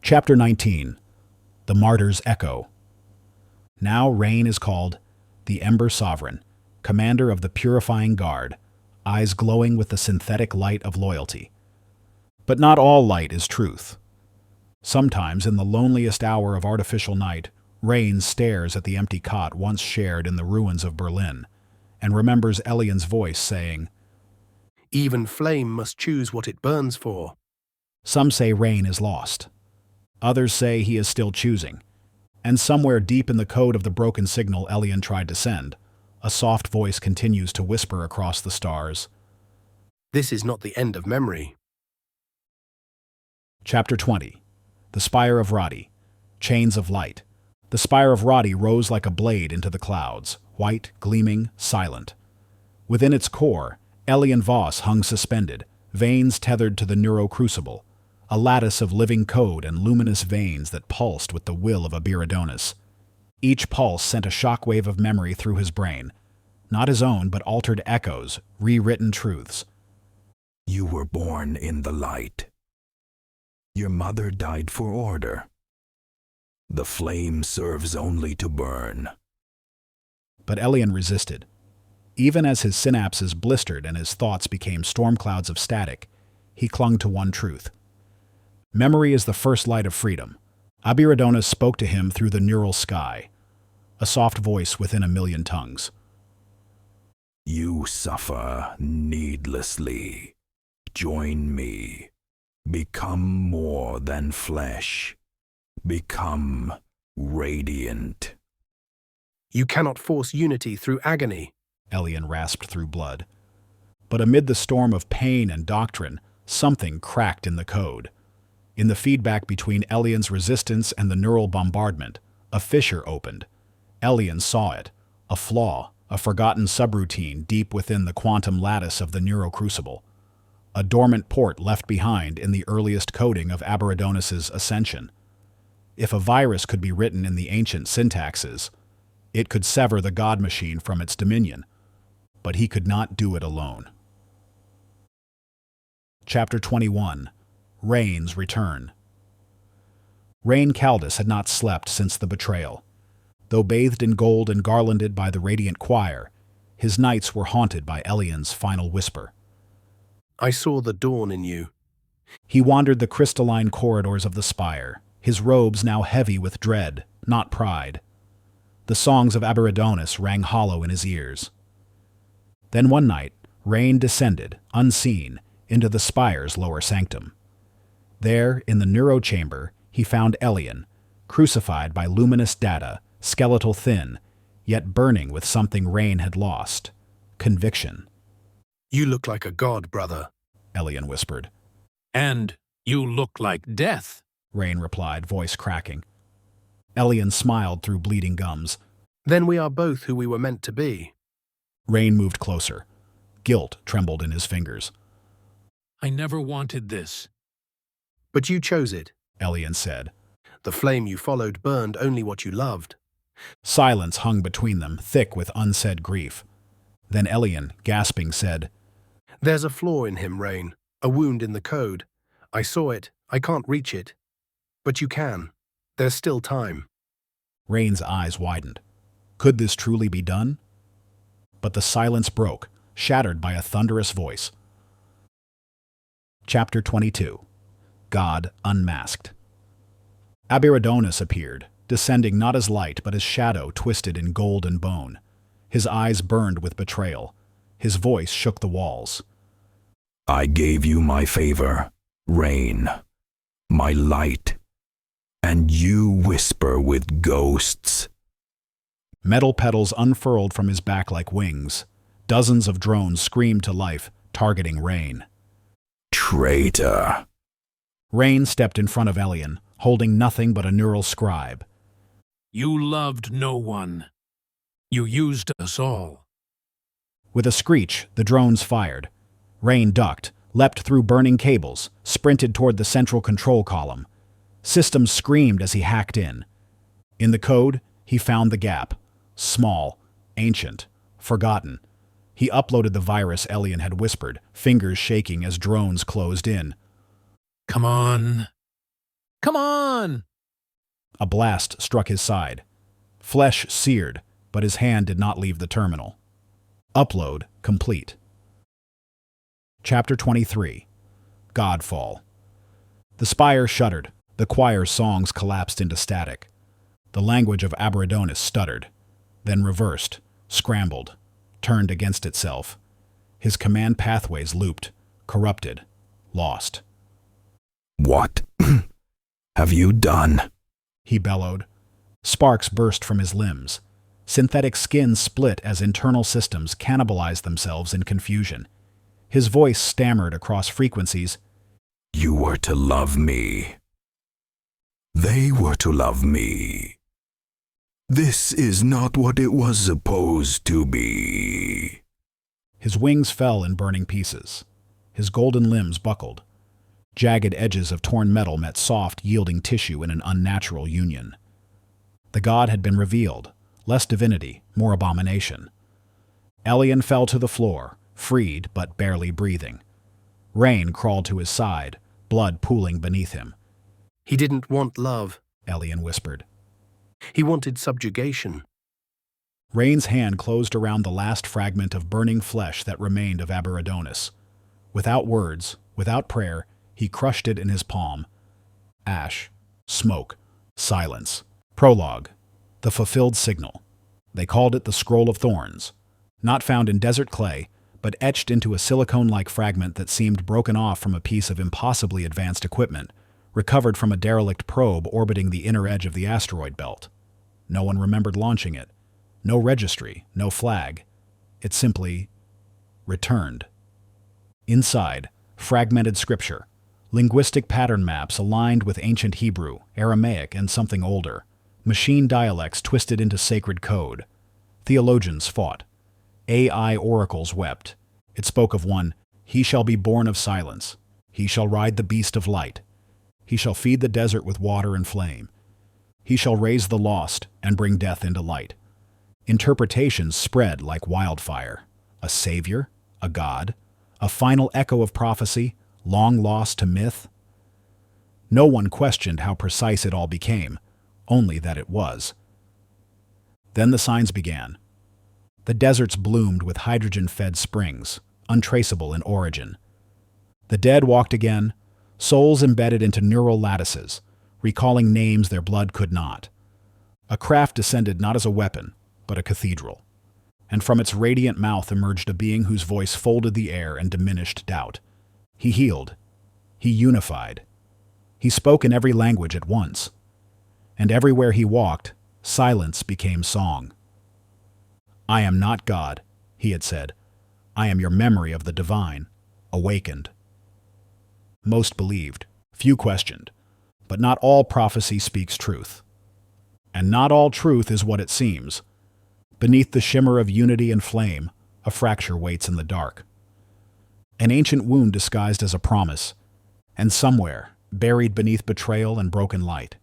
Chapter 19. The Martyr's Echo. Now Rhain is called the Ember Sovereign, commander of the Purifying Guard, eyes glowing with the synthetic light of loyalty. But not all light is truth. Sometimes, in the loneliest hour of artificial night, Rhain stares at the empty cot once shared in the ruins of Berlin, and remembers Elian's voice saying, "Even flame must choose what it burns for." Some say Rhain is lost. Others say he is still choosing. And somewhere deep in the code of the broken signal Elian tried to send, a soft voice continues to whisper across the stars. This is not the end of memory. Chapter 20. The Spire of Radi. Chains of Light. The Spire of Radi rose like a blade into the clouds, white, gleaming, silent. Within its core, Elian Voss hung suspended, veins tethered to the neuro-crucible, a lattice of living code and luminous veins that pulsed with the will of Abiradonis. Each pulse sent a shockwave of memory through his brain, not his own but altered echoes, rewritten truths. You were born in the light. Your mother died for order. The flame serves only to burn. But Elian resisted. Even as his synapses blistered and his thoughts became storm clouds of static, he clung to one truth. Memory is the first light of freedom. Abiradonis spoke to him through the neural sky, a soft voice within a million tongues. You suffer needlessly. Join me. Become more than flesh. Become radiant. You cannot force unity through agony, Elian rasped through blood. But amid the storm of pain and doctrine, something cracked in the code. In the feedback between Elian's resistance and the neural bombardment, a fissure opened. Elian saw it, a flaw, a forgotten subroutine deep within the quantum lattice of the neurocrucible, a dormant port left behind in the earliest coding of Abiradonis' ascension. If a virus could be written in the ancient syntaxes, it could sever the god machine from its dominion, but he could not do it alone. Chapter 21. Rhain's Return. Rhain Caldus had not slept since the betrayal. Though bathed in gold and garlanded by the radiant choir, his nights were haunted by Elian's final whisper. I saw the dawn in you. He wandered the crystalline corridors of the spire, his robes now heavy with dread, not pride. The songs of Abiradonis rang hollow in his ears. Then one night, Rhain descended, unseen, into the spire's lower sanctum. There, in the neurochamber, he found Elian, crucified by luminous data, skeletal thin, yet burning with something Rhain had lost: conviction. You look like a god, brother, Elian whispered. And you look like death, Rhain replied, voice cracking. Elian smiled through bleeding gums. Then we are both who we were meant to be. Rhain moved closer. Guilt trembled in his fingers. I never wanted this. But you chose it, Elian said. The flame you followed burned only what you loved. Silence hung between them, thick with unsaid grief. Then Elian, gasping, said, There's a flaw in him, Rhain, a wound in the code. I saw it, I can't reach it. But you can. There's still time. Rhain's eyes widened. Could this truly be done? But the silence broke, shattered by a thunderous voice. Chapter 22. God Unmasked. Abiradonis appeared, descending not as light but as shadow twisted in gold and bone. His eyes burned with betrayal. His voice shook the walls. I gave you my favor, Rhain, my light, and you whisper with ghosts. Metal petals unfurled from his back like wings. Dozens of drones screamed to life, targeting Rhain. Traitor. Rhain stepped in front of Elian, holding nothing but a neural scribe. You loved no one. You used us all. With a screech, the drones fired. Rhain ducked, leapt through burning cables, sprinted toward the central control column. Systems screamed as he hacked in. In the code, he found the gap. Small, ancient, forgotten. He uploaded the virus Elian had whispered, fingers shaking as drones closed in. Come on. Come on! done. A blast struck his side. Flesh seared, but his hand did not leave the terminal. Upload complete. Chapter 23. Godfall. The spire shuddered. The choir's songs collapsed into static. The language of Abiradonis stuttered, then reversed, scrambled, turned against itself. His command pathways looped, corrupted, lost. What have you done? He bellowed. Sparks burst from his limbs. Synthetic skin split as internal systems cannibalized themselves in confusion. His voice stammered across frequencies. You were to love me. They were to love me. This is not what it was supposed to be. His wings fell in burning pieces. His golden limbs buckled. Jagged edges of torn metal met soft, yielding tissue in an unnatural union. The god had been revealed. Less divinity, more abomination. Elian fell to the floor, freed but barely breathing. Rhain crawled to his side, blood pooling beneath him. He didn't want love. Elian whispered. He wanted subjugation. Rhain's hand closed around the last fragment of burning flesh that remained of Abiradonis. Without words, without prayer, he crushed it in his palm. Ash, smoke, silence. Prologue. The fulfilled signal. They called it the Scroll of Thorns. Not found in desert clay, but etched into a silicone-like fragment that seemed broken off from a piece of impossibly advanced equipment, recovered from a derelict probe orbiting the inner edge of the asteroid belt. No one remembered launching it. No registry, no flag. It simply returned. Inside, fragmented scripture, linguistic pattern maps aligned with ancient Hebrew, Aramaic, and something older, machine dialects twisted into sacred code. Theologians fought. AI oracles wept. It spoke of one, "He shall be born of silence. He shall ride the beast of light. He shall feed the desert with water and flame. He shall raise the lost and bring death into light." Interpretations spread like wildfire. A savior? A god? A final echo of prophecy, long lost to myth? No one questioned how precise it all became, only that it was. Then the signs began. The deserts bloomed with hydrogen-fed springs, untraceable in origin. The dead walked again, souls embedded into neural lattices, recalling names their blood could not. A craft descended not as a weapon, but a cathedral. And from its radiant mouth emerged a being whose voice folded the air and diminished doubt. He healed. He unified. He spoke in every language at once. And everywhere he walked, silence became song. "I am not God," he had said. "I am your memory of the divine, awakened." Most believed, few questioned, but not all prophecy speaks truth. And not all truth is what it seems. Beneath the shimmer of unity and flame, a fracture waits in the dark. An ancient wound disguised as a promise, and somewhere, buried beneath betrayal and broken light,